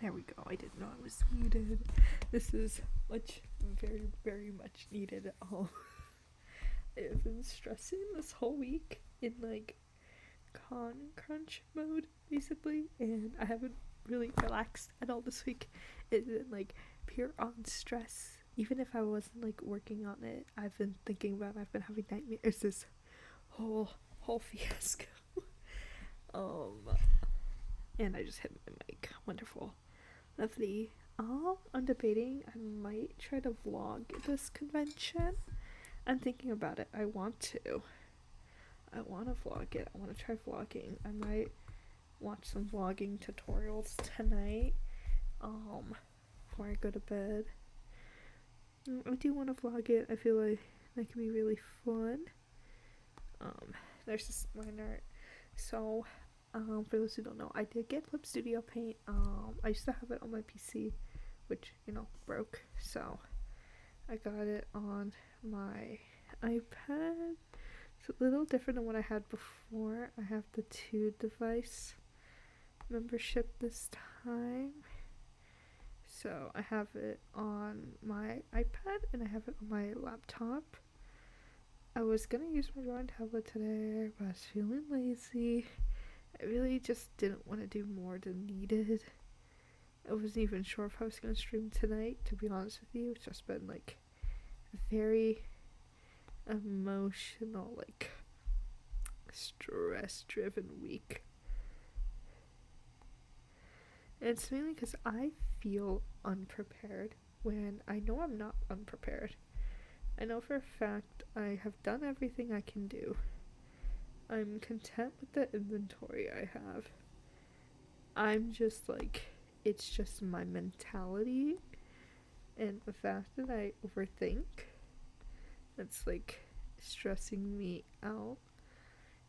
There we go. I didn't know I was muted. This is very, very much needed. I've been stressing this whole week in like con crunch mode, basically, and I haven't really relaxed at all this week. It's been like pure on stress. Even if I wasn't like working on it, I've been thinking about. I've been having nightmares. This whole fiasco. Um, and I just hit my mic. Wonderful. Lovely. I'm debating I might try to vlog this convention. I'm thinking about it. I want to. I want to vlog it. I want to try vlogging. I might watch some vlogging tutorials tonight. Before I go to bed. I do want to vlog it. I feel like that could be really fun. There's this minor. So, for those who don't know, I did get Clip Studio Paint. I used to have it on my PC, which, broke. So, I got it on my iPad. It's a little different than what I had before. I have the 2-device membership this time. So, I have it on my iPad and I have it on my laptop. I was gonna use my drawing tablet today, but I was feeling lazy. I really just didn't want to do more than needed. I wasn't even sure if I was going to stream tonight, to be honest with you. It's just been like a very emotional, like stress driven week. And it's mainly because I feel unprepared when I know I'm not unprepared. I know for a fact I have done everything I can do. I'm content with the inventory I have. I'm just like, it's just my mentality and the fact that I overthink that's like stressing me out.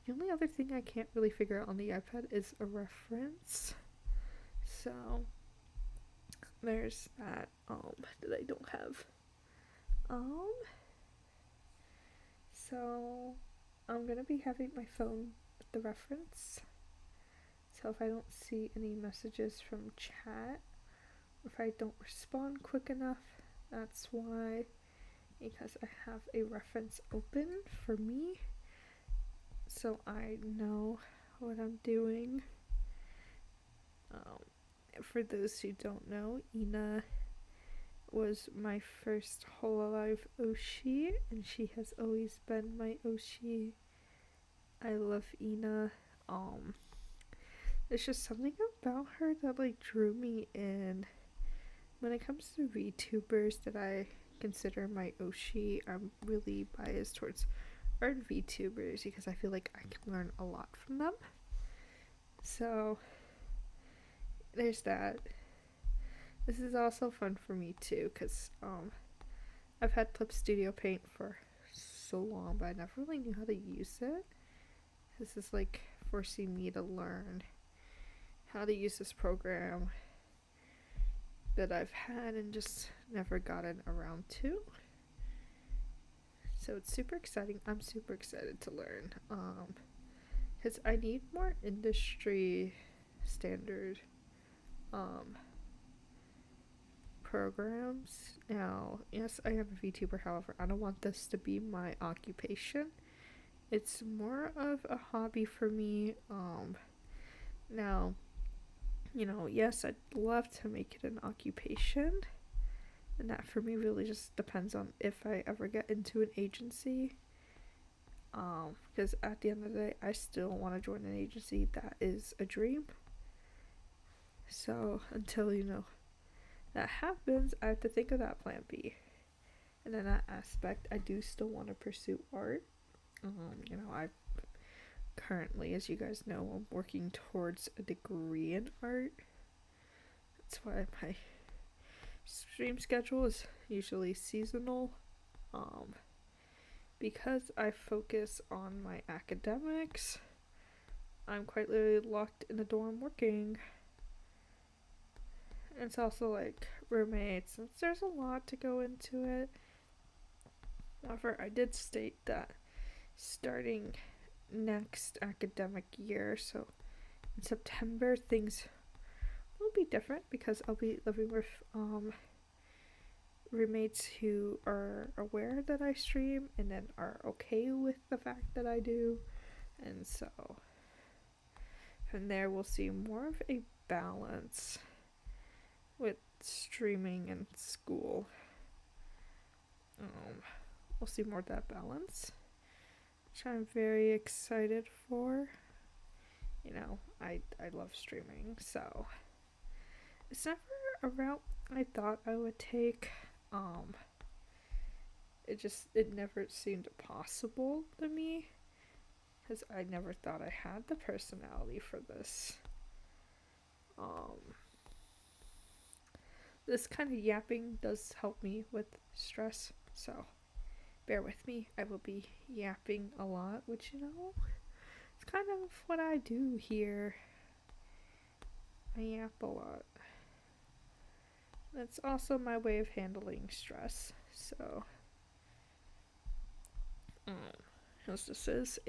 The only other thing I can't really figure out on the iPad is a reference. So there's that that I don't have. So I'm gonna be having my phone with the reference. So if I don't see any messages from chat, or if I don't respond quick enough, that's why. Because I have a reference open for me, so I know what I'm doing. For those who don't know, Ina was my first Hololive Oshi, and she has always been my Oshi. I love Ina. There's just something about her that like drew me in. When it comes to VTubers that I consider my Oshi, I'm really biased towards art VTubers because I feel like I can learn a lot from them. So there's that. This is also fun for me too because I've had Clip Studio Paint for so long, but I never really knew how to use it. This is like forcing me to learn how to use this program that I've had and just never gotten around to. So it's super exciting. I'm super excited to learn. Because I need more industry standard programs. Now, yes, I am a VTuber, however, I don't want this to be my occupation. It's more of a hobby for me. Now, yes, I'd love to make it an occupation. And that for me really just depends on if I ever get into an agency. Because at the end of the day, I still want to join an agency. That is a dream. So until, that happens, I have to think of that plan B. And in that aspect, I do still want to pursue art. I currently, as you guys know, I'm working towards a degree in art. That's why my stream schedule is usually seasonal. Because I focus on my academics, I'm quite literally locked in a dorm working. It's also like roommates, since there's a lot to go into it. However, I did state that starting next academic year, so in September, things It'll be different because I'll be living with roommates who are aware that I stream and then are okay with the fact that I do. And so from there we'll see more of a balance with streaming and school. We'll see more of that balance, which I'm very excited for. You know, I love streaming, so it's never a route I thought I would take. It never seemed possible to me because I never thought I had the personality for this. This kind of yapping does help me with stress, so bear with me. I will be yapping a lot, which, you know, it's kind of what I do here. I yap a lot. That's also my way of handling stress, so as this is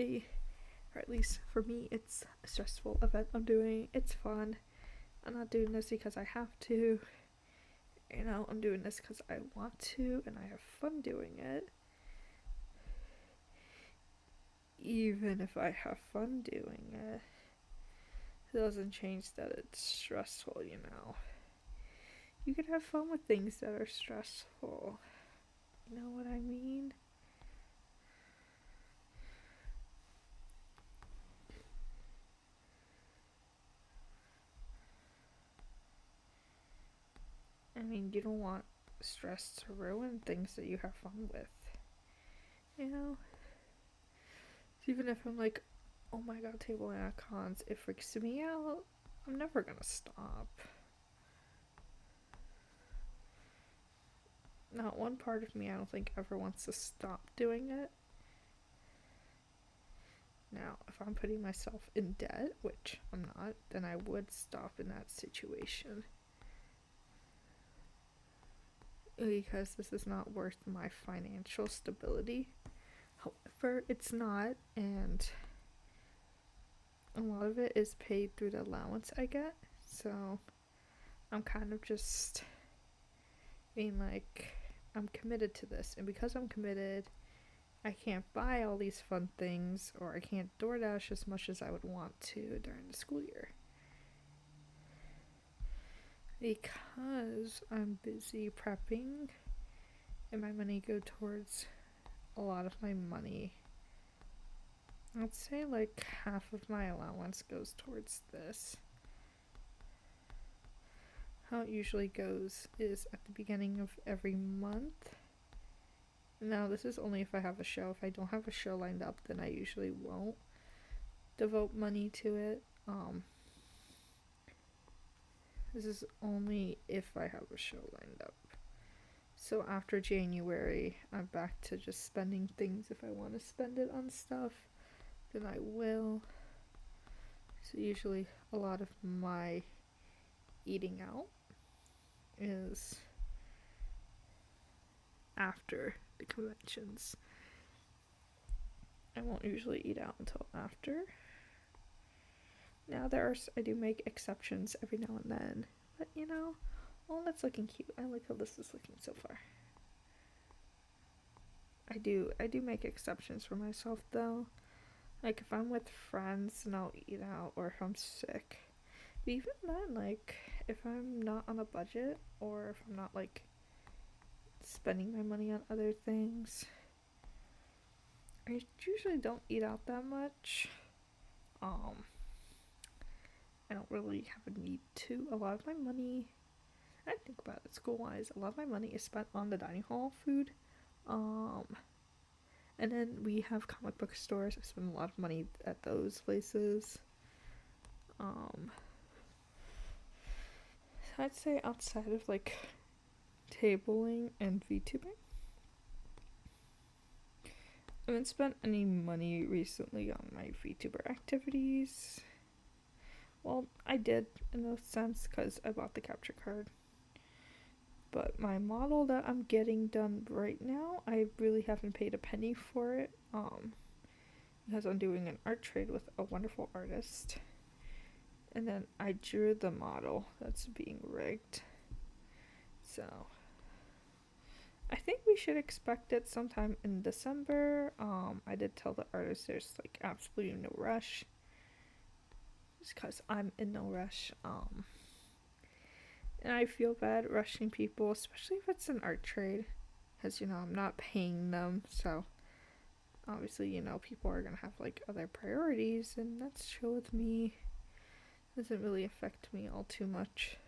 or at least for me, it's a stressful event I'm doing. It's fun. I'm not doing this because I have to. You know, I'm doing this because I want to, and I have fun doing it. Even if I have fun doing it, it doesn't change that it's stressful, you know. You can have fun with things that are stressful. You know what I mean? I mean, you don't want stress to ruin things that you have fun with. You know? Even if I'm like, oh my god, table icons, it freaks me out, I'm never gonna stop. Not one part of me, I don't think, ever wants to stop doing it. Now, if I'm putting myself in debt, which I'm not, then I would stop in that situation. Because this is not worth my financial stability. However, it's not, and a lot of it is paid through the allowance I get, so I'm kind of just being like, I'm committed to this, and because I'm committed, I can't buy all these fun things, or I can't DoorDash as much as I would want to during the school year. Because I'm busy prepping, and my money go towards a lot of my money. I'd say like half of my allowance goes towards this. How it usually goes is at the beginning of every month. Now, this is only if I have a show. If I don't have a show lined up, then I usually won't devote money to it. This is only if I have a show lined up. So after January, I'm back to just spending things. If I want to spend it on stuff, then I will. So usually a lot of my eating out is after the conventions. I won't usually eat out until after. Now I do make exceptions every now and then, but you know, oh, that's looking cute. I like how this is looking so far. I do make exceptions for myself though. Like if I'm with friends and I'll eat out, or if I'm sick. But even then, like if I'm not on a budget, or if I'm not like spending my money on other things, I usually don't eat out that much. I don't really have a need to. A lot of my money, I think about it school-wise, a lot of my money is spent on the dining hall food. And then we have comic book stores. I spend a lot of money at those places. I'd say outside of like tabling and VTubing, I haven't spent any money recently on my VTuber activities. Well, I did in a sense because I bought the capture card. But my model that I'm getting done right now, I really haven't paid a penny for it. Because I'm doing an art trade with a wonderful artist. And then I drew the model that's being rigged. So I think we should expect it sometime in December. I did tell the artist there's like absolutely no rush. Just because I'm in no rush. And I feel bad rushing people, especially if it's an art trade. Because, I'm not paying them. So obviously, people are going to have like other priorities. And that's chill with me. Doesn't really affect me all too much.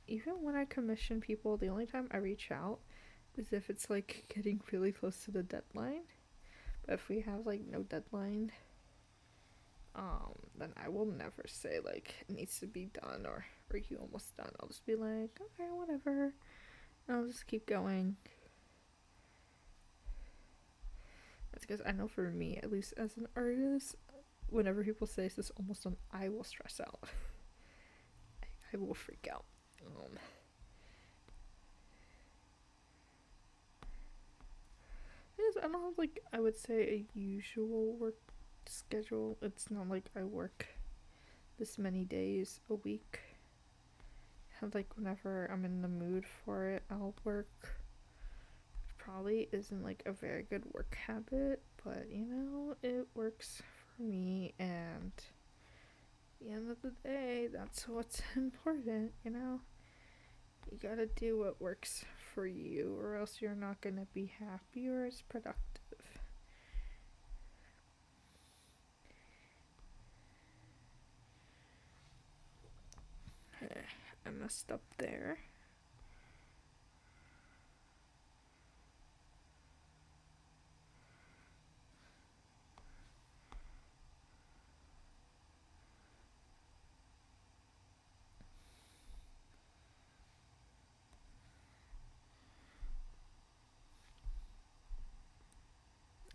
Even when I commission people, the only time I reach out is if it's like getting really close to the deadline. But if we have like no deadline, then I will never say like it needs to be done or you almost done. I'll just be like, okay, whatever. And I'll just keep going. That's because I know for me, at least as an artist, whenever people say this almost done, I will stress out. I will freak out. I don't have like, I would say, a usual work schedule. It's not like I work this many days a week. Like whenever I'm in the mood for it, I'll work. It probably isn't like a very good work habit, but it works for me, and at the end of the day, that's what's important. You gotta do what works for you, or else you're not gonna be happy or as productive. I messed up there.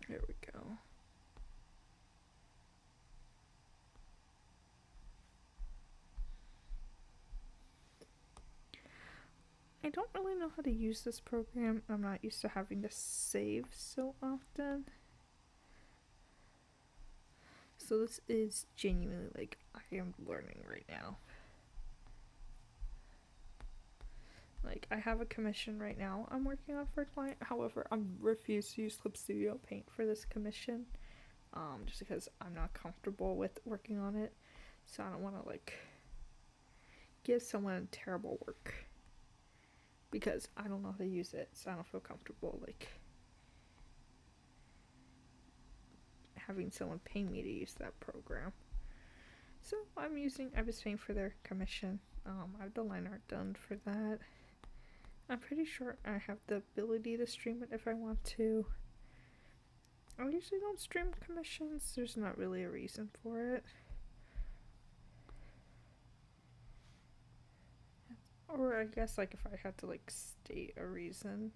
There we go. I don't really know how to use this program. I'm not used to having to save so often. So this is genuinely like I am learning right now. Like I have a commission right now I'm working on for a client. However, I'm refused to use Clip Studio Paint for this commission. Just because I'm not comfortable with working on it. So I don't want to like give someone terrible work because I don't know how to use it, so I don't feel comfortable like having someone pay me to use that program. So I was paying for their commission. I have the line art done for that. I'm pretty sure I have the ability to stream it if I want to. I usually don't stream commissions. There's not really a reason for it. Or I guess like if I had to like state a reason,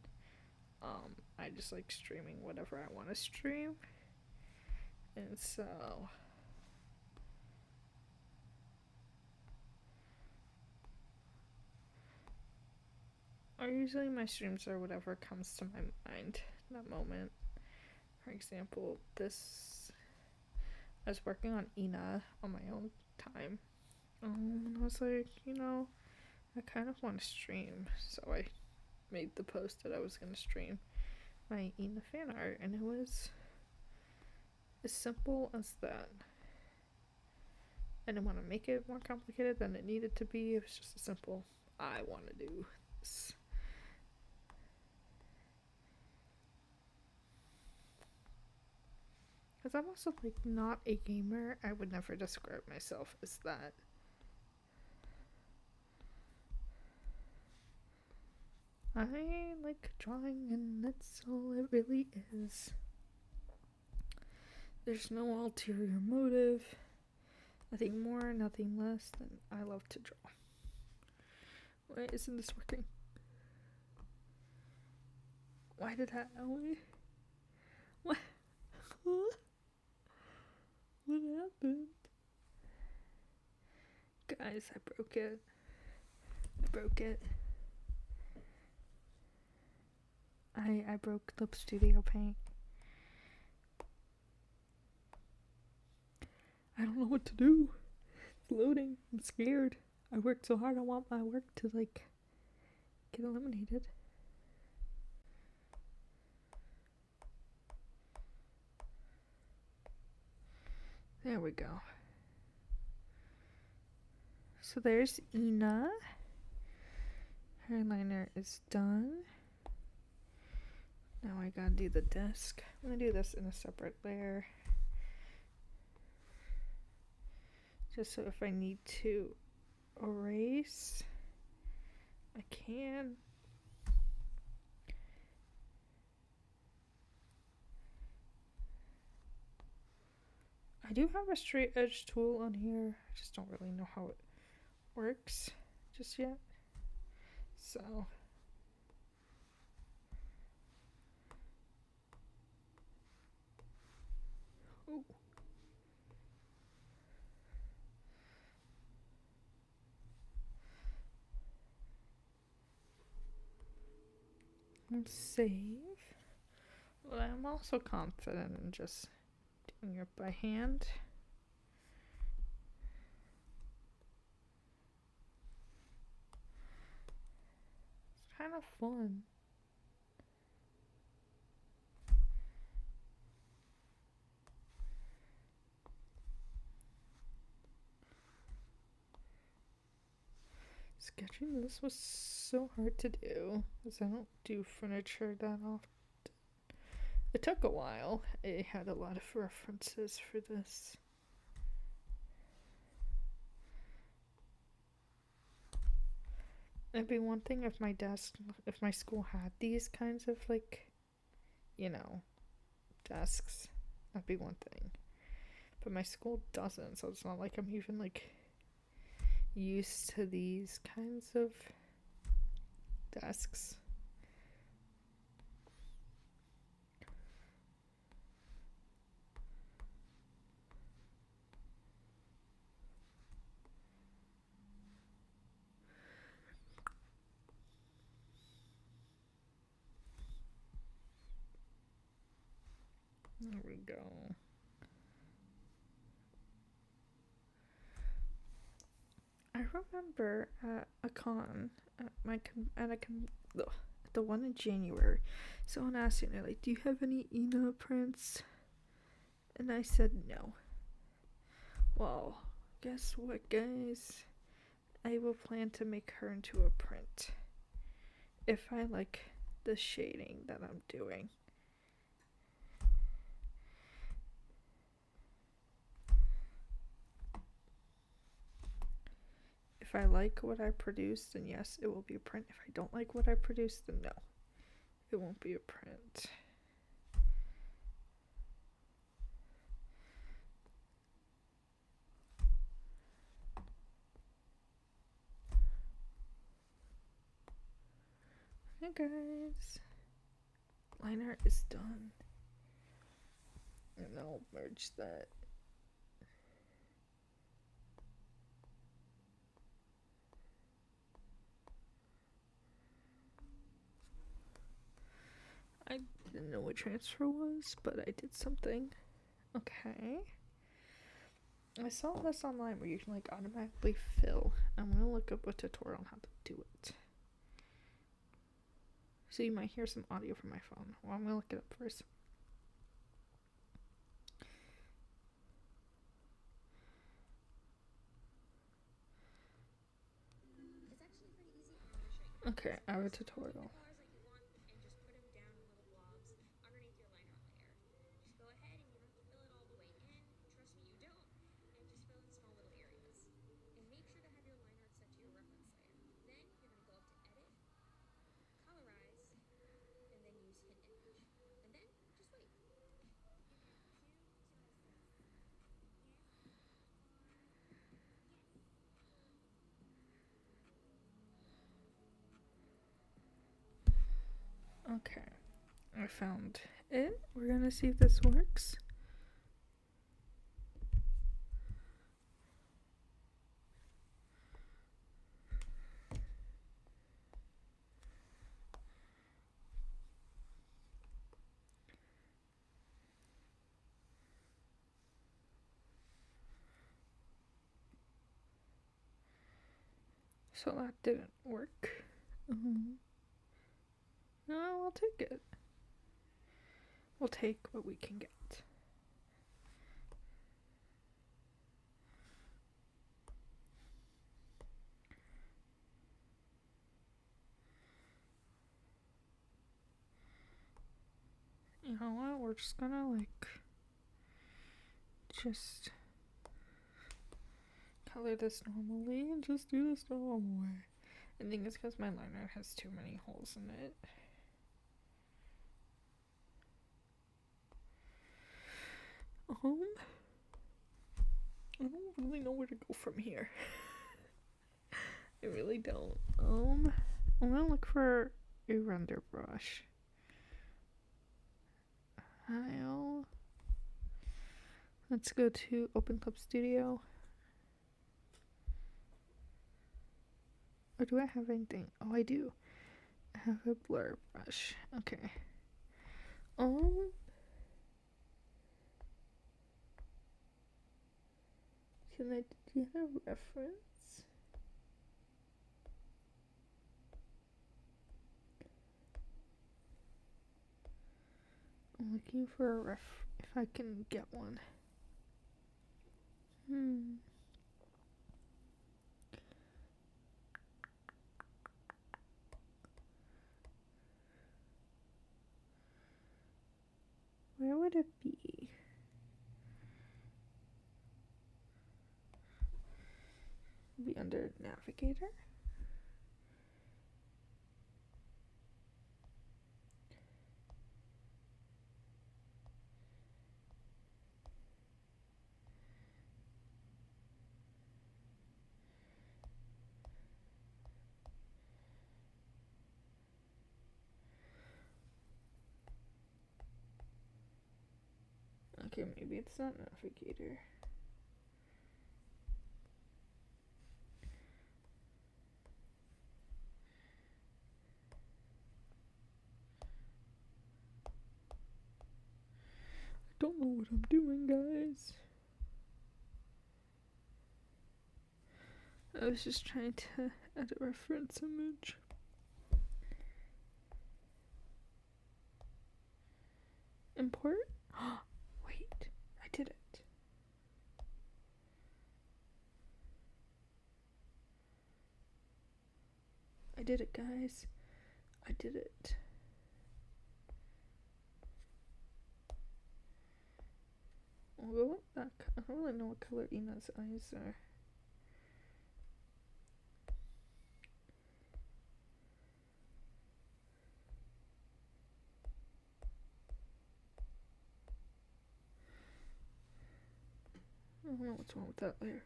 I just like streaming whatever I want to stream. And so or usually my streams are whatever comes to my mind in that moment. For example, I was working on Ina on my own time. And I was like, I kind of want to stream. So I made the post that I was going to stream my Ina fan art, and it was as simple as that. I didn't want to make it more complicated than it needed to be. It was just a simple, I want to do this. Because I'm also like not a gamer. I would never describe myself as that. I like drawing, and that's all it really is. There's no ulterior motive. Nothing more, nothing less than I love to draw. Why isn't this working? Why did that only? What? What happened? Guys, I broke it. I broke Clip Studio Paint. I don't know what to do. It's loading. I'm scared. I worked so hard. I want my work to like get eliminated. There we go. So there's Ina. Her liner is done. Now I gotta do the desk. I'm gonna do this in a separate layer. Just so if I need to erase, I can. I do have a straight edge tool on here. I just don't really know how it works just yet. So oh. And save. But I'm also confident in just doing it by hand. It's kind of fun. Sketching this was so hard to do because I don't do furniture that often. It took a while. It had a lot of references for this. It'd be one thing if if my school had these kinds of like, desks. That'd be one thing. But my school doesn't, so it's not like I'm even like used to these kinds of desks. There we go. I remember at a con, the one in January, someone asked me, like, do you have any Ina prints? And I said no. Well, guess what, guys? I will plan to make her into a print. If I like the shading that I'm doing. If I like what I produce, then yes, it will be a print. If I don't like what I produce, then no, it won't be a print. Hey guys, liner is done. And I'll merge that. I didn't know what transfer was, but I did something. Okay. I saw this online where you can like automatically fill. I'm gonna look up a tutorial on how to do it. So you might hear some audio from my phone. Well, I'm gonna look it up first. Okay, I have a tutorial. Okay, I found it. We're gonna see if this works. So that didn't work. No, I'll take it. We'll take what we can get. You know what? We're just gonna just color this normally and just do this the normal way. I think it's because my liner has too many holes in it. I don't really know where to go from here. I really don't. I'm gonna look for a render brush. Let's go to Open Clip Studio. Or do I have anything? Oh, I do. I have a blur brush. Okay. Do you have reference? I'm looking for a if I can get one. Where would it be? Be under Navigator? Okay, maybe it's not Navigator. I don't know what I'm doing, guys. I was just trying to add a reference image. Import? Wait, I did it. I did it, guys. I did it. I'll go with that. I don't really know what color Ina's eyes are. I don't know what's wrong with that layer.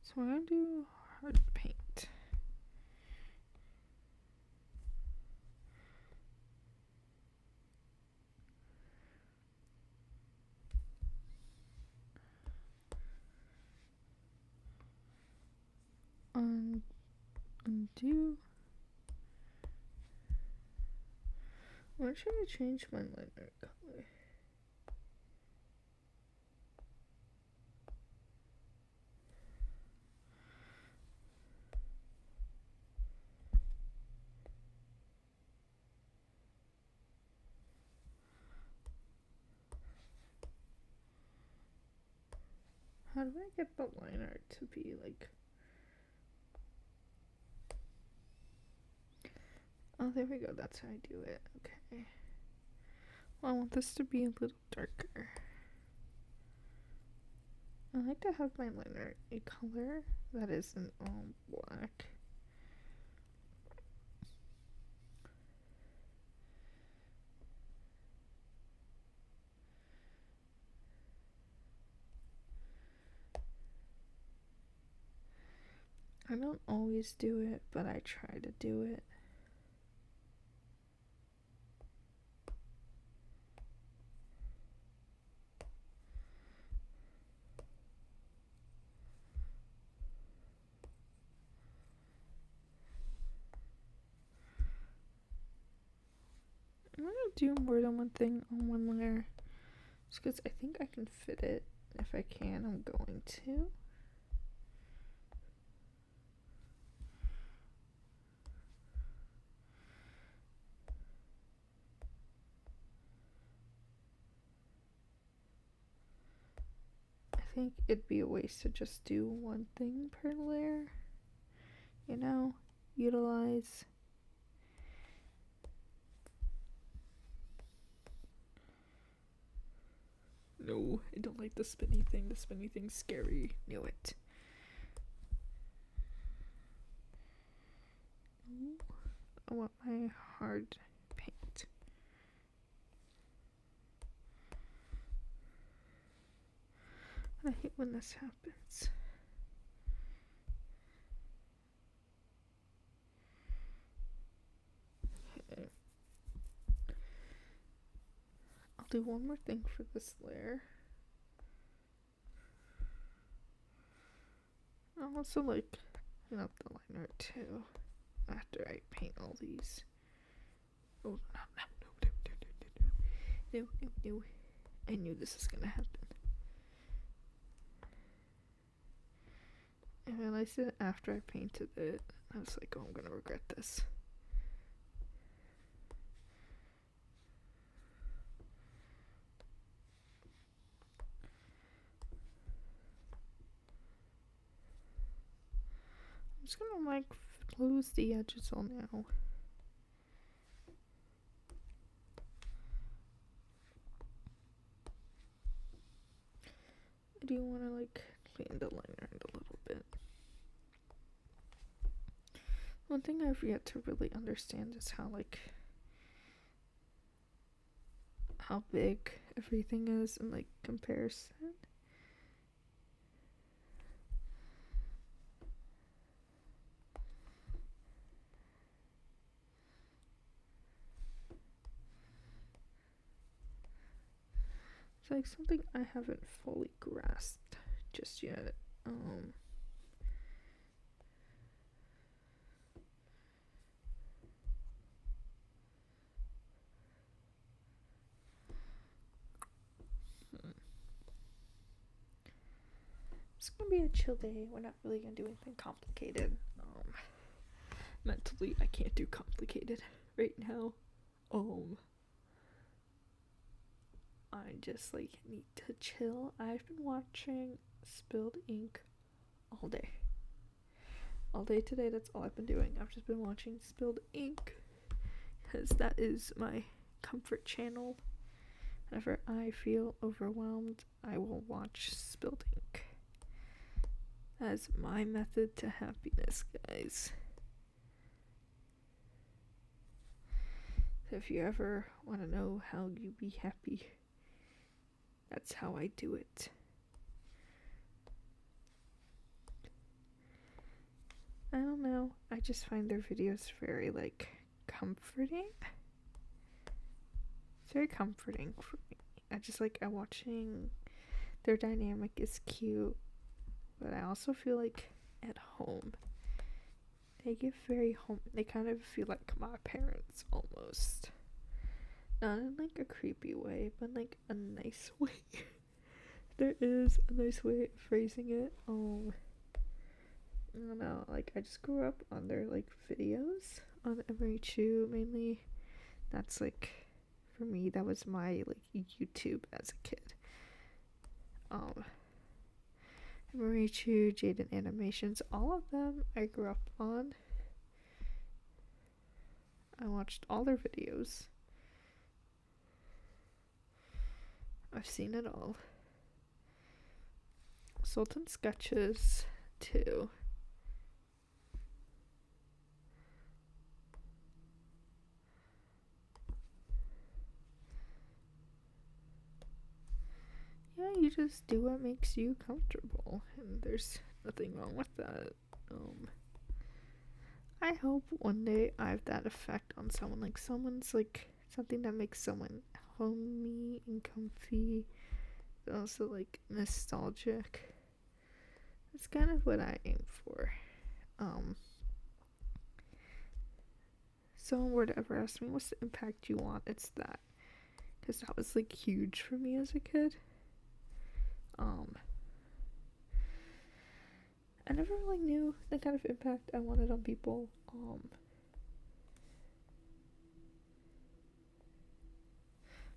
So I'm gonna do hard paint. Undo. Why should I change my liner color? How do I get the liner to be like... Oh, there we go. That's how I do it. Okay. Well, I want this to be a little darker. I like to have my liner a color that isn't all black. I don't always do it, but I try to do it. I'm gonna do more than one thing on one layer. Just because I think I can fit it. If I can, I'm going to. think it'd be a waste to just do one thing per layer, you know, utilize. No, I don't like the spinny thing. The spinny thing's scary. Knew it. I want my hard paint. I hate when this happens. Okay. I'll do one more thing for this layer. I'll also like clean up the liner too after I paint all these. Oh no. I knew this was gonna happen. I realized it after I painted it. I was like, oh, I'm gonna regret this. I'm just gonna like close the edges all now. I do want to like clean the liner a little bit. One thing I've yet to really understand is how big everything is in like comparison. It's like something I haven't fully grasped just yet. It's gonna be a chill day. We're not really gonna do anything complicated. Mentally, I can't do complicated right now. I just like need to chill. I've been watching Spilled Ink all day. All day today, that's all I've been doing. I've just been watching Spilled Ink because that is my comfort channel. Whenever I feel overwhelmed, I will watch Spilled Ink. That's my method to happiness, guys. So if you ever want to know how you be happy, that's how I do it. I don't know. I just find their videos very like comforting. It's very comforting for me. I watching their dynamic is cute, but I also feel like at home. They get very home. They kind of feel like my parents almost. Not in like a creepy way, but like a nice way. There is a nice way of phrasing it. I don't know. Like I just grew up on their like videos on Emery Chu mainly. That's like for me. That was my like YouTube as a kid. Emery Chu, Jaden Animations, all of them I grew up on. I watched all their videos. I've seen it all. Sultan Sketches too. Yeah, you just do what makes you comfortable, and there's nothing wrong with that. I hope one day I have that effect on someone, like someone's like something that makes someone homey and comfy, but also like nostalgic. That's kind of what I aim for. Someone were to ever ask me what's the impact you want, it's that, because that was like huge for me as a kid. I never really knew the kind of impact I wanted on people.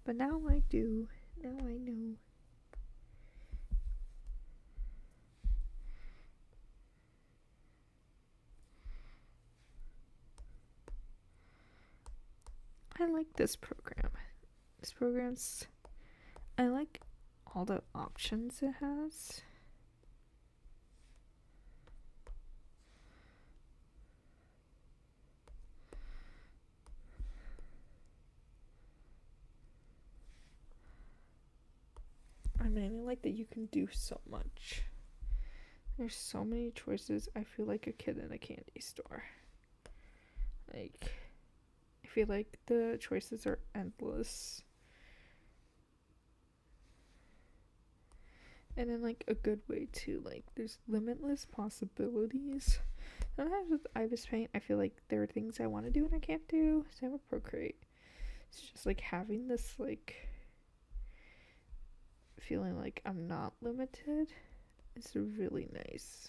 But now I do. Now I know. I like this program. This program's, I like all the options it has. I mean, I like that you can do so much. There's so many choices. I feel like a kid in a candy store. Like, I feel like the choices are endless. And in like a good way too. Like, there's limitless possibilities. Sometimes with Ibis Paint, I feel like there are things I want to do and I can't do. Same with Procreate. It's just like having this like feeling like I'm not limited is really nice.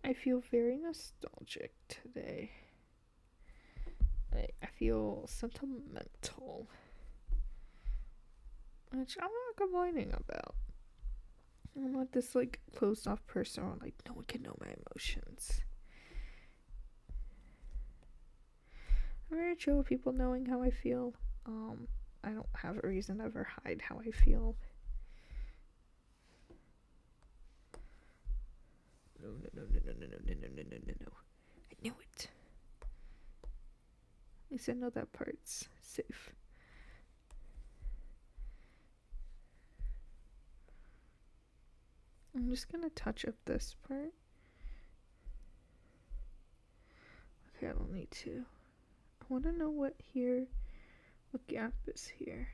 I feel very nostalgic today. I feel sentimental, which I'm not complaining about. I'm not this like closed off person where like no one can know my emotions. I'm very chill with people knowing how I feel. I don't have a reason to ever hide how I feel. No. I knew it. At least I know that part's safe. I'm just gonna touch up this part. Okay, I don't need to. I wanna know what gap is here.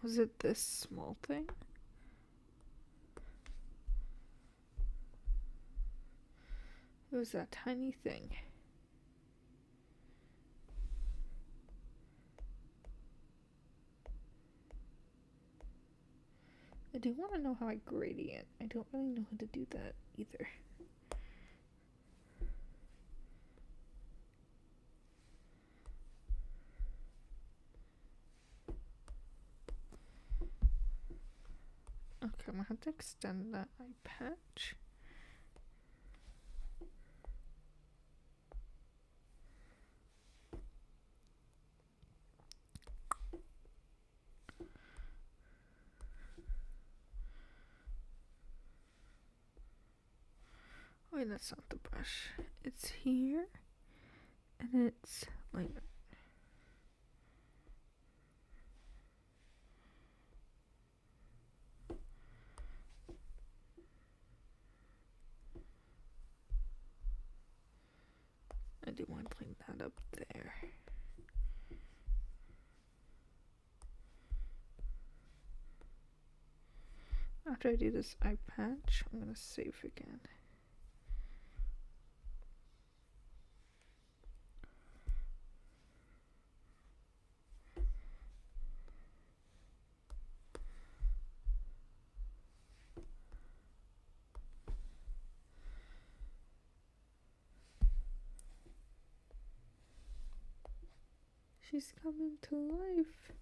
Was it this small thing? It was that tiny thing. I do want to know how I gradient. I don't really know how to do that either. Okay, I'm gonna have to extend that eye patch. Wait, that's not the brush. It's here, and it's like. I do want to clean that up there. After I do this eye patch, I'm gonna save again. She's coming to life.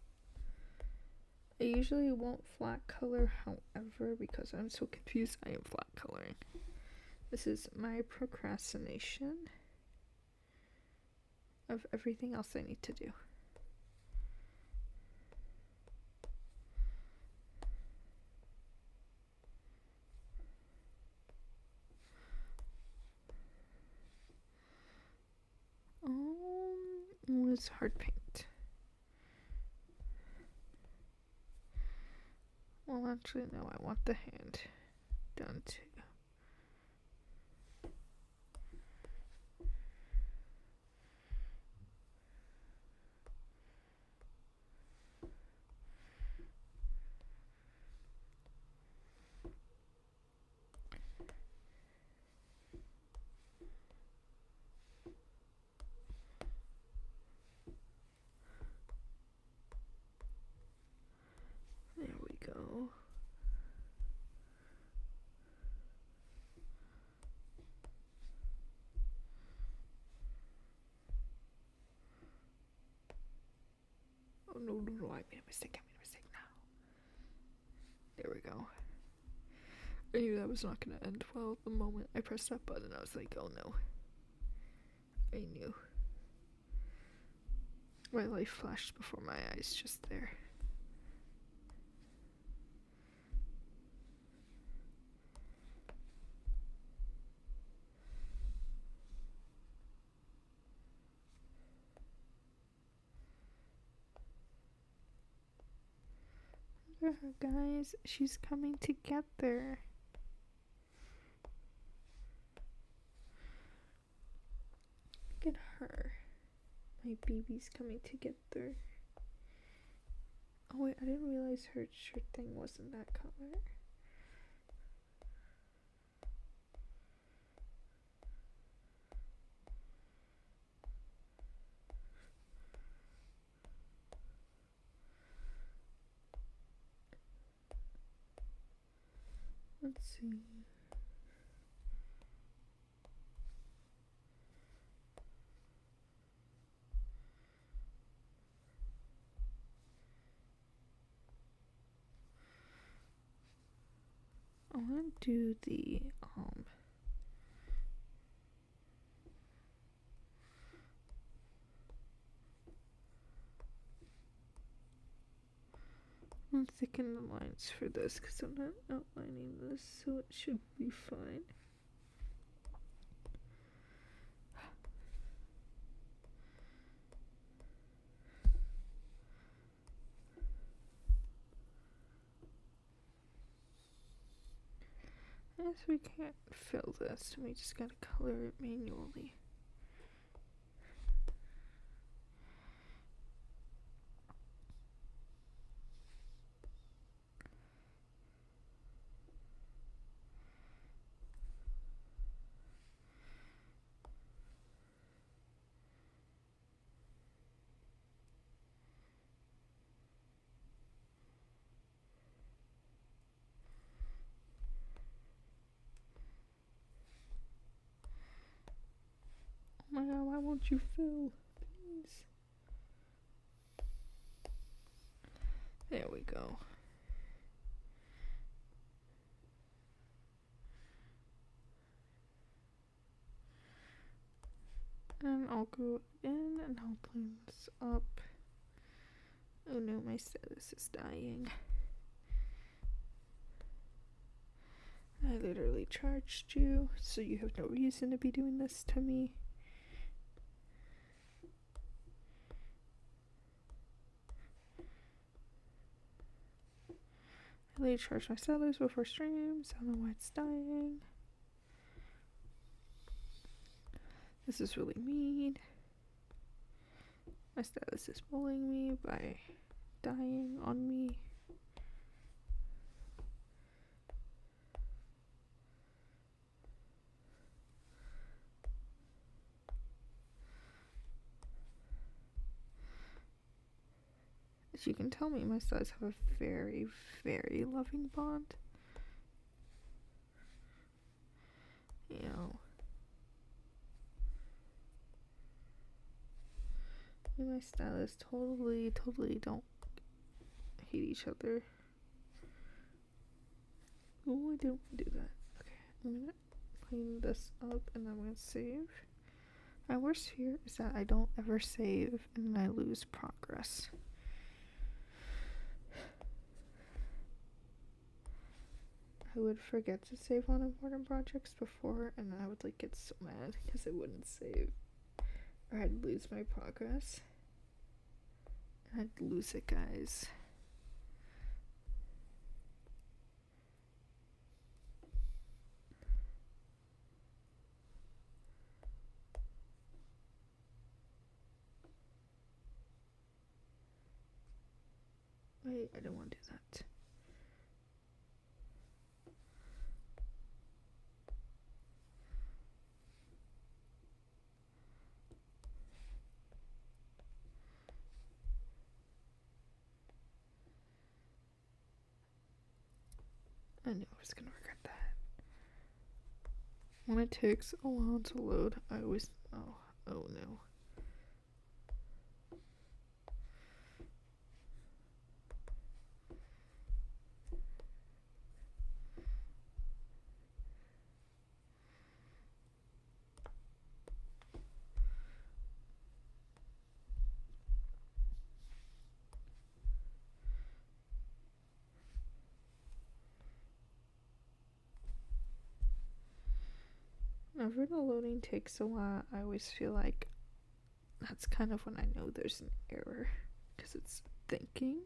I usually won't flat color, however, because I'm so confused, I am flat coloring. This is my procrastination of everything else I need to do. It was hard paint. Well, actually, no, I want the hand done too. no, I made a mistake now. There we go. I knew that was not gonna end well the moment I pressed that button. I was like, oh no. I knew. My life flashed before my eyes just there. Look at her, guys. She's coming together. Look at her. My baby's coming together. Oh wait, I didn't realize her shirt thing wasn't that color. Let's see. I want to do the I'm thicken the lines for this because I'm not outlining this, so it should be fine. I guess we can't fill this, we just gotta color it manually. Oh my god, why won't you fill? Please. There we go. And I'll go in and I'll clean this up. Oh no, my stylus is dying. I literally charged you, so you have no reason to be doing this to me. I literally charged my stylus before streams. I don't know why it's dying. This is really mean. My stylus is bullying me by dying on me. As you can tell me, my stylus have a very, very loving bond. You know. Me and my stylus totally don't hate each other. Oh, I don't do that. Okay, I'm gonna clean this up and I'm gonna save. My worst fear is that I don't ever save and I lose progress. I would forget to save on important projects before, and I would like get so mad because I wouldn't save, or I'd lose my progress. And I'd lose it, guys. Wait, I don't want to do that. I knew I was gonna regret that. When it takes a while to load, I always oh no. Whenever the loading takes a while, I always feel like that's kind of when I know there's an error, because it's thinking.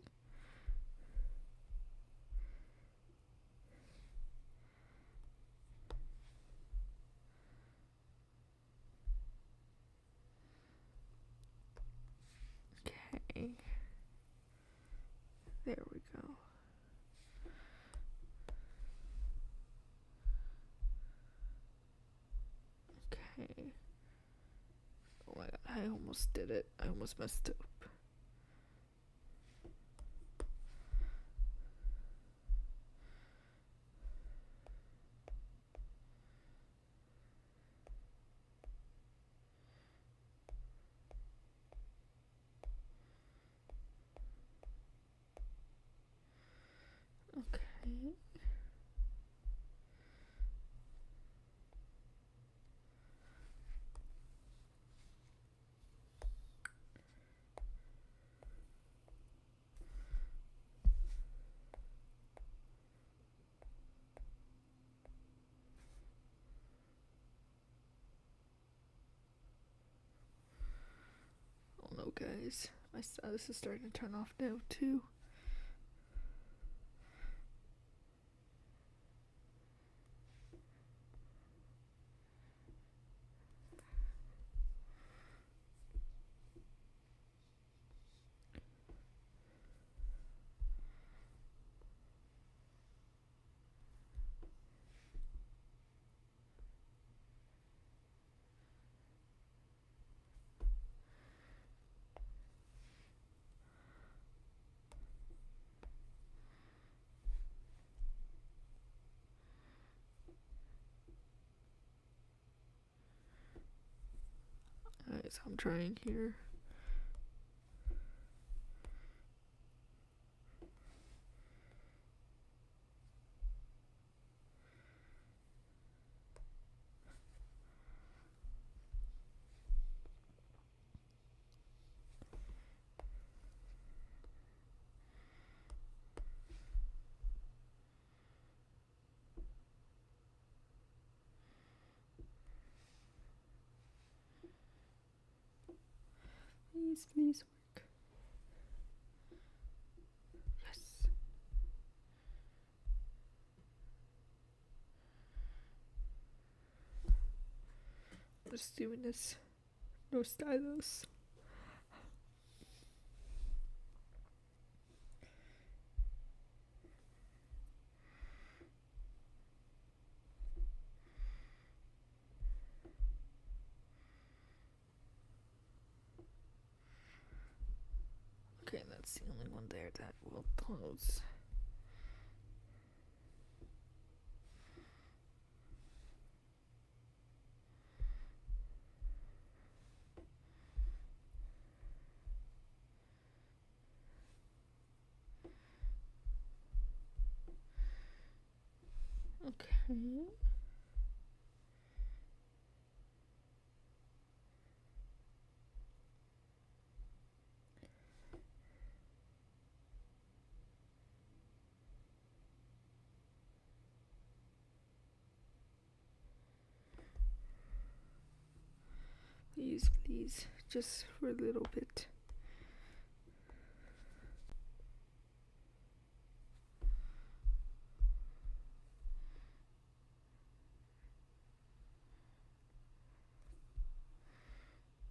Okay. There we go. Okay. Oh my god, I almost did it. I almost messed up. Okay. Oh no, guys. My status is starting to turn off now, too. Alright, so I'm trying here. Please, please work. Yes. Just doing this. No stylus. Okay, that's the only one there that will close. Okay. Please, please, just for a little bit.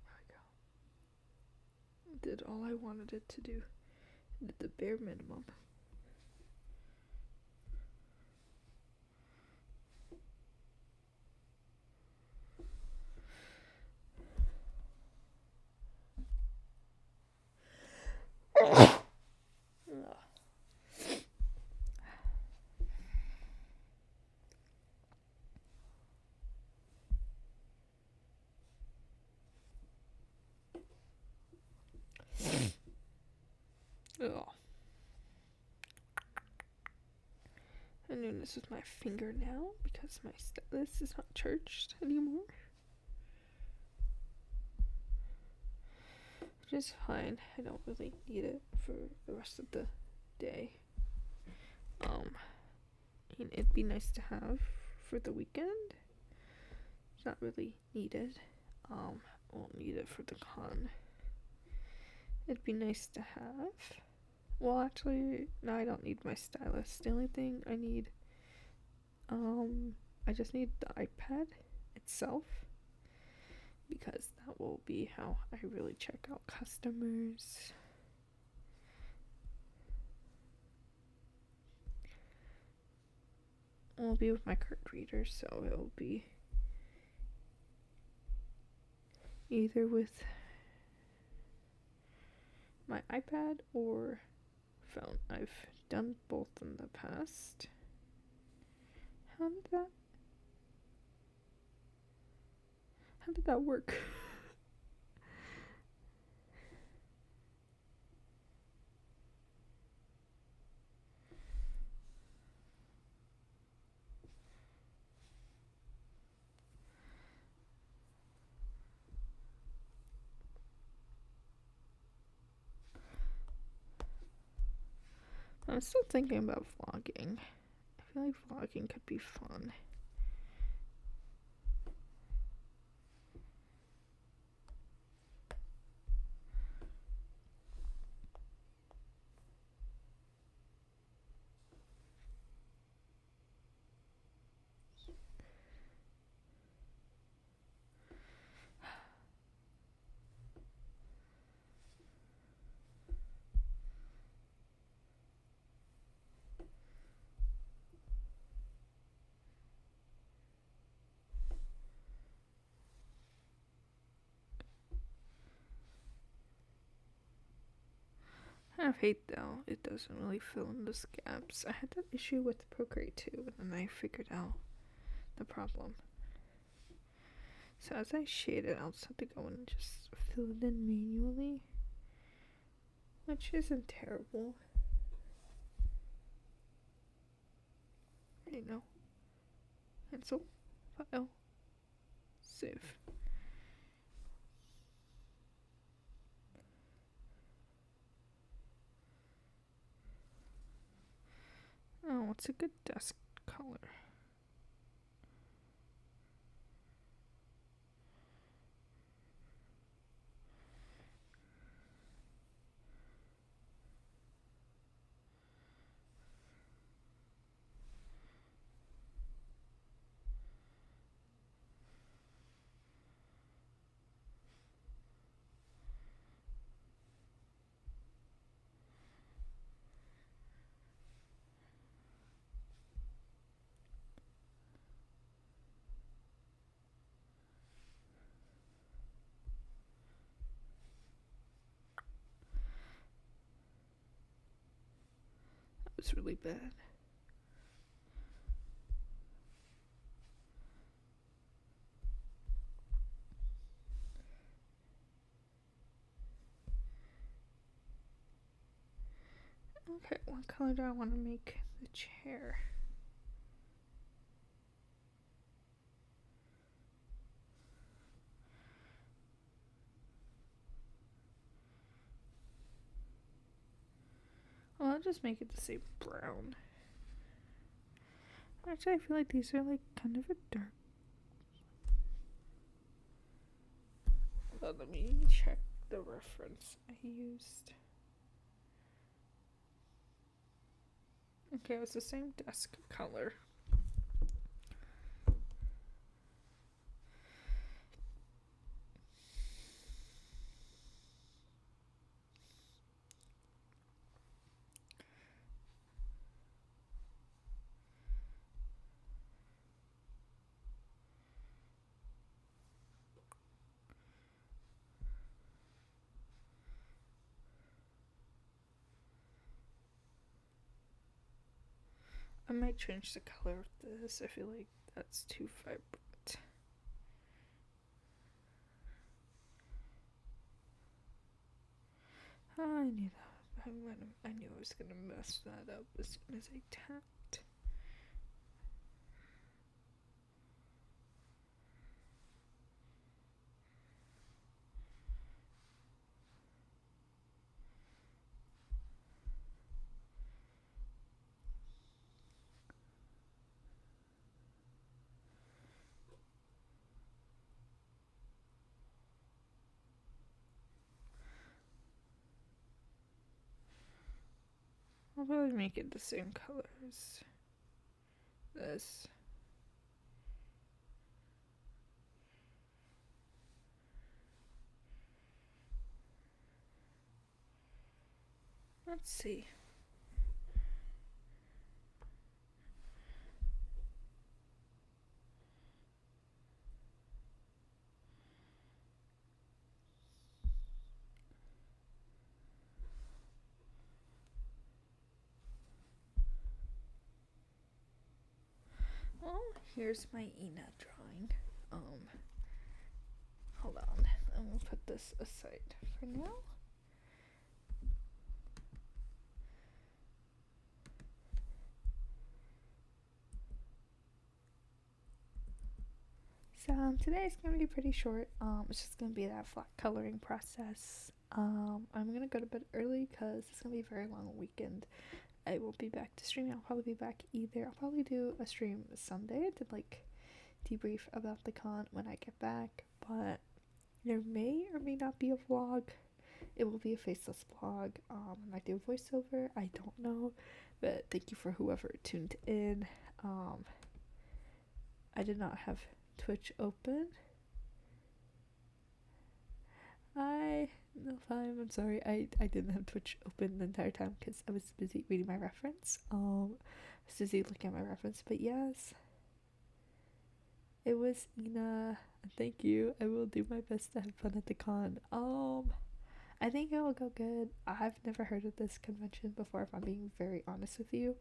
There we go. Did all I wanted it to do. Did the bare minimum. Oh. I'm doing this with my finger now because my stylus is not charged anymore. Which is fine. I don't really need it for the rest of the day. I mean, it'd be nice to have for the weekend. not really needed. Won't need it for the con. It'd be nice to have. Well, actually, no, I don't need my stylus. The only thing I need, I just need the iPad itself, because that will be how I really check out customers. It'll be with my card reader, so it'll be either with my iPad or phone. I've done both in the past. How did that work? I'm still thinking about vlogging. I feel like vlogging could be fun. I hate though, it doesn't really fill in those gaps. I had that issue with Procreate 2, and then I figured out the problem. So as I shade it, I'll just have to go and just fill it in manually, which isn't terrible. You know. Cancel. File. Save. Oh, what's a good desk color? That was really bad. Okay, what color do I want to make the chair? Well, I'll just make it the same brown. Actually, I feel like these are like kind of a dark. Well, let me check the reference I used. Okay, it was the same desk color. I might change the color of this. I feel like that's too vibrant. I knew that. I knew I was gonna mess that up as soon as I tapped. I'll probably make it the same color as this. Let's see. Well, here's my Ina drawing. Hold on. I'm gonna put this aside for now. So today's gonna be pretty short. It's just gonna be that flat coloring process. I'm gonna go to bed early because it's gonna be a very long weekend. I won't be back to streaming. I'll probably be back either. I'll probably do a stream Sunday to like debrief about the con when I get back. But there may or may not be a vlog. It will be a faceless vlog. I might do a voiceover. I don't know. But thank you for whoever tuned in. I did not have Twitch open. I'm sorry. I didn't have Twitch open the entire time because I was busy reading my reference. I was busy looking at my reference. But yes, it was Ina. Thank you. I will do my best to have fun at the con. I think it will go good. I've never heard of this convention before, if I'm being very honest with you.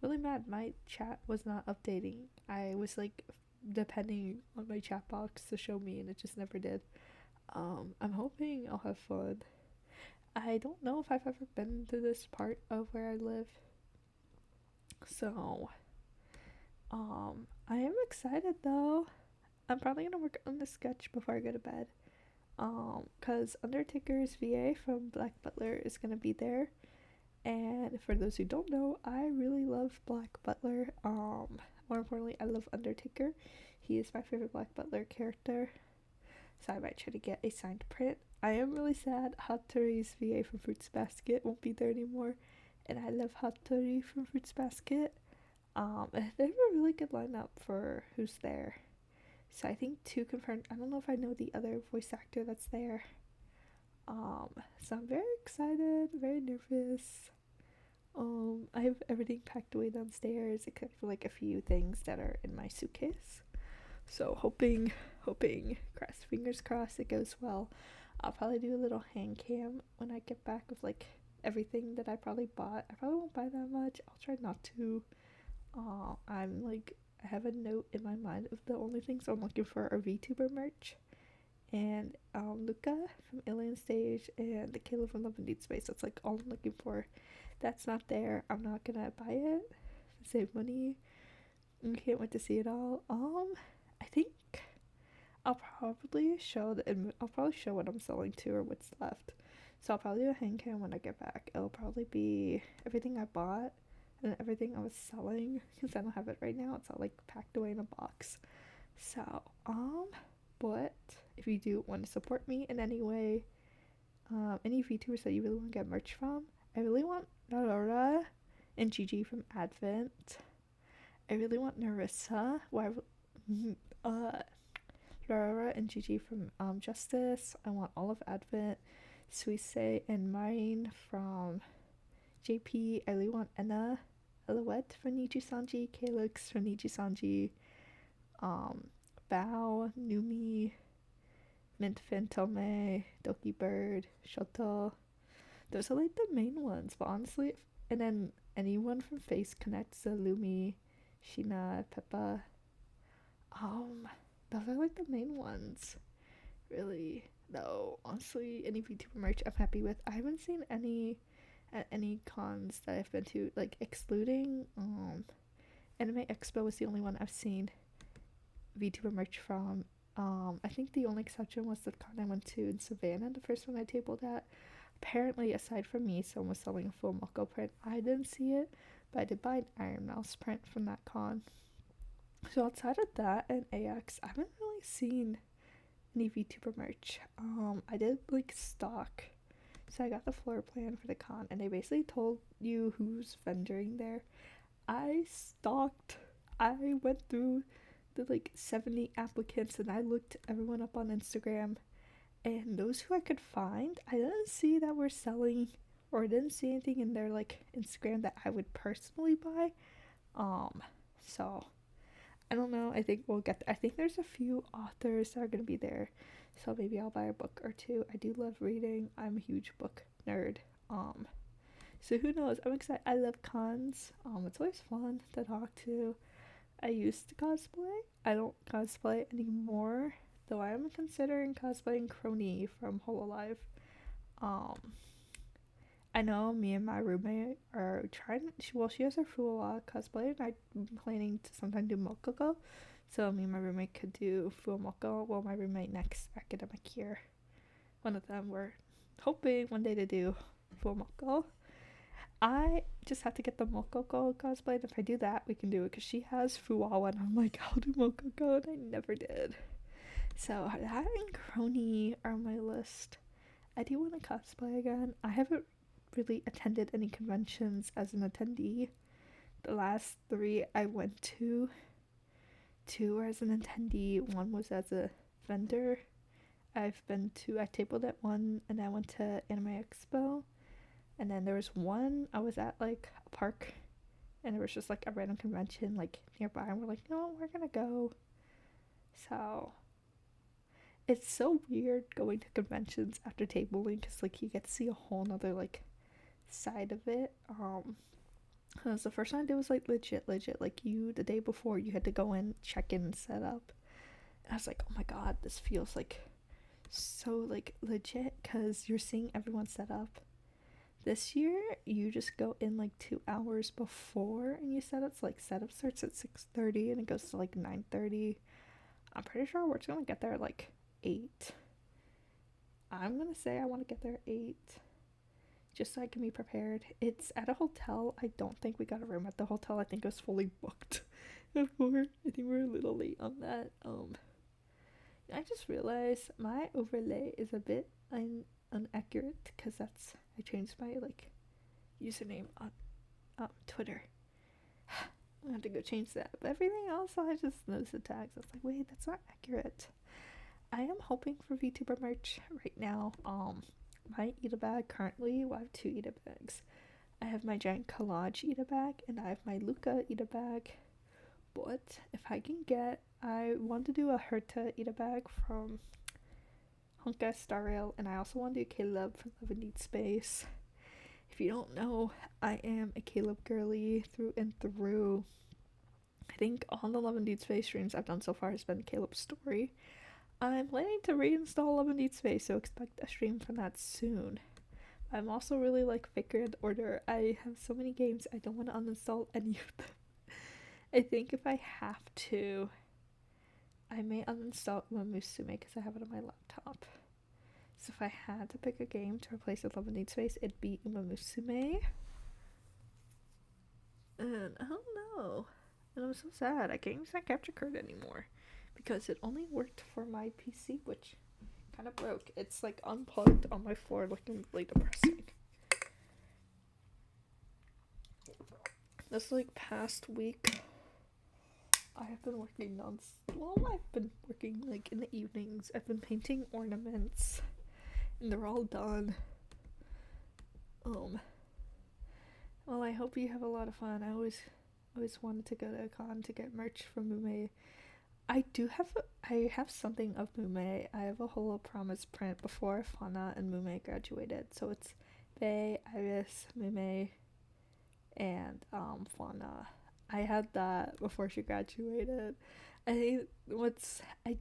Really mad my chat was not updating. I was like depending on my chat box to show me and it just never did. I'm hoping I'll have fun. I don't know if I've ever been to this part of where I live. So, I am excited though. I'm probably gonna work on the sketch before I go to bed. Cause Undertaker's VA from Black Butler is gonna be there. And for those who don't know, I really love Black Butler. More importantly, I love Undertaker. He is my favorite Black Butler character. So I might try to get a signed print. I am really sad Hattori's VA from Fruits Basket won't be there anymore. And I love Hattori from Fruits Basket. They have a really good lineup for who's there. So I think 2 confirmed. I don't know if I know the other voice actor that's there. So I'm very excited, very nervous. I have everything packed away downstairs except for like a few things that are in my suitcase. So hoping, fingers crossed it goes well. I'll probably do a little hand cam when I get back of like everything that I probably bought. I probably won't buy that much. I'll try not to. I'm like, I have a note in my mind of the only things I'm looking for are VTuber merch. And Luca from Alien Stage and the Caleb from Love and Deep Space. That's like all I'm looking for. That's not there. I'm not gonna buy it. Save money. I can't wait to see it all. I think I'll probably show what I'm selling to or what's left. So I'll probably do a hand cam when I get back. It'll probably be everything I bought and everything I was selling because I don't have it right now. It's all like packed away in a box. So but if you do want to support me in any way, any VTubers that you really want to get merch from, I really want Laura and Gigi from Advent. I really want Narissa. Laura and Gigi from Justice. I want all of Advent, Suisse and Marine from JP. I really want Enna, Elouette from Niju Sanji, Calyx from Niju Sanji, Bao, Numi, Mint Fantome, Doki Bird, Shoto. Those are like the main ones, but honestly, and then anyone from Face Connect, Lumi, Sheena, Peppa. Those are like the main ones. Really, though, honestly, any VTuber merch I'm happy with. I haven't seen any at any cons that I've been to, like excluding Anime Expo was the only one I've seen VTuber merch from. I think the only exception was the con I went to in Savannah, the first one I tabled at. Apparently, aside from me, someone was selling a full Mako print. I didn't see it, but I did buy an Iron Mouse print from that con. So outside of that and AX, I haven't really seen any VTuber merch. I did like stock So I got the floor plan for the con, and they basically told you who's vendoring there. I stalked. I went through the like 70 applicants, and I looked everyone up on Instagram, and those who I could find, I didn't see that were selling, or I didn't see anything in their like Instagram that I would personally buy. So I don't know. I think we'll get. I think there's a few authors that are gonna be there, so maybe I'll buy a book or two. I do love reading. I'm a huge book nerd. Um, so who knows? I'm excited. I love cons. It's always fun to talk to. I used to cosplay. I don't cosplay anymore, though I am considering cosplaying Crony from Hololive. Um, I know me and my roommate are trying. She has her Fuwa cosplay, and I'm planning to sometime do Mokoko. So me and my roommate could do Fuwamoko. Well, my roommate next academic year. One of them. We're hoping one day to do Fuwamoko. I just have to get the Mokoko cosplay, and if I do that, we can do it, because she has Fuwawa, and I'm like, I'll do Mokoko, and I never did. So that and Crony are on my list. I do want to cosplay again. I haven't really attended any conventions as an attendee. The last 3 I went to, 2 were as an attendee, 1 was as a vendor. I tabled at 1, and I went to Anime Expo. And then there was 1 I was at like a park, and it was just like a random convention like nearby, and we're like, no, we're gonna go. So it's so weird going to conventions after tabling, because like you get to see a whole nother like side of it. Cause the first time I did was like legit, like the day before you had to go in, check in, and set up. And I was like, oh my god, this feels like so like legit, because you're seeing everyone set up. This year, you just go in like 2 hours before, and you set up. So like setup starts at 6:30 and it goes to like 9:30. I'm pretty sure we're just gonna get there at like 8. I'm gonna say I want to get there at 8, just so I can be prepared. It's at a hotel. I don't think we got a room at the hotel. I think it was fully booked before. I think we're a little late on that. I just realized my overlay is a bit inaccurate, because I changed my like username on Twitter. I have to go change that, but everything else I just noticed the tags. I was like, wait, that's not accurate. I am hoping for VTuber merch right now. My Ida bag currently, well, I have 2 Ida bags. I have my giant collage Ida bag, and I have my Luca Ida bag. But if I want to do a Herta Ida bag from Honka Star Rail, and I also want to do Caleb from Love and Need Space. If you don't know, I am a Caleb girly through and through. I think all the Love and Need Space streams I've done so far has been Caleb's story. I'm planning to reinstall Love and Need Space, so expect a stream from that soon. I'm also really like Figured Order. I have so many games, I don't want to uninstall any of them. I think if I have to, I may uninstall Umamusume because I have it on my laptop. So if I had to pick a game to replace with Love and Need Space, it'd be Umamusume. And I don't know. And I'm so sad. I can't use that capture card anymore, because it only worked for my PC, which kind of broke. It's like unplugged on my floor, looking really depressing. This like past week, I have been working I've been working like in the evenings. I've been painting ornaments, and they're all done. Well, I hope you have a lot of fun. I always wanted to go to a con to get merch from Mume. I have something of Mume. I have a Holopromise print before Fauna and Mume graduated. So it's Bae, Iris, Mume, and Fauna. I had that before she graduated. I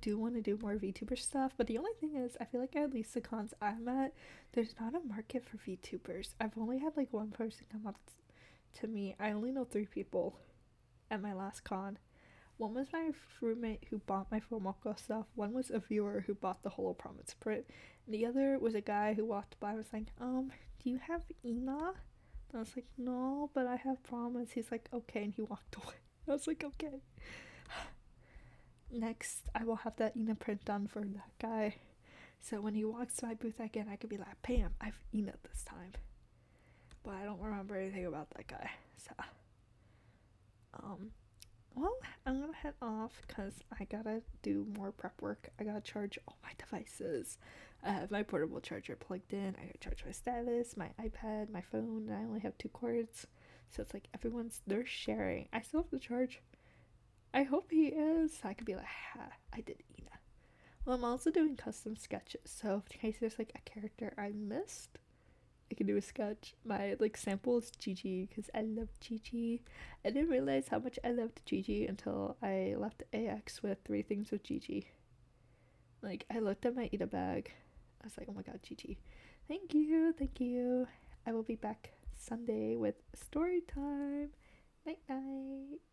do want to do more VTuber stuff, but the only thing is, I feel like at least the cons I'm at, there's not a market for VTubers. I've only had like 1 person come up to me. I only know 3 people at my last con. 1 was my roommate who bought my Fomoko stuff. 1 was a viewer who bought the Holopromise print. And the other was a guy who walked by and was like, do you have Ina? And I was like, no, but I have Promise. He's like, okay, and he walked away. I was like, okay. Next, I will have that Ina print done for that guy. So when he walks to my booth again, I could be like, Pam, I've eaten it this time. But I don't remember anything about that guy. So, um, well, I'm gonna head off because I gotta do more prep work. I gotta charge all my devices. I have my portable charger plugged in. I gotta charge my stylus, my iPad, my phone. And I only have 2 cords. So it's like they're sharing. I still have to charge. I hope he is. So I could be like, ha, I did Ina. Well, I'm also doing custom sketches. So in case there's like a character I missed, I can do a sketch. My like sample is Gigi because I love Gigi. I didn't realize how much I loved Gigi until I left AX with 3 things with Gigi. Like I looked at my Ida bag. I was like, oh my god, Gigi. Thank you, thank you. I will be back Sunday with story time. Night night.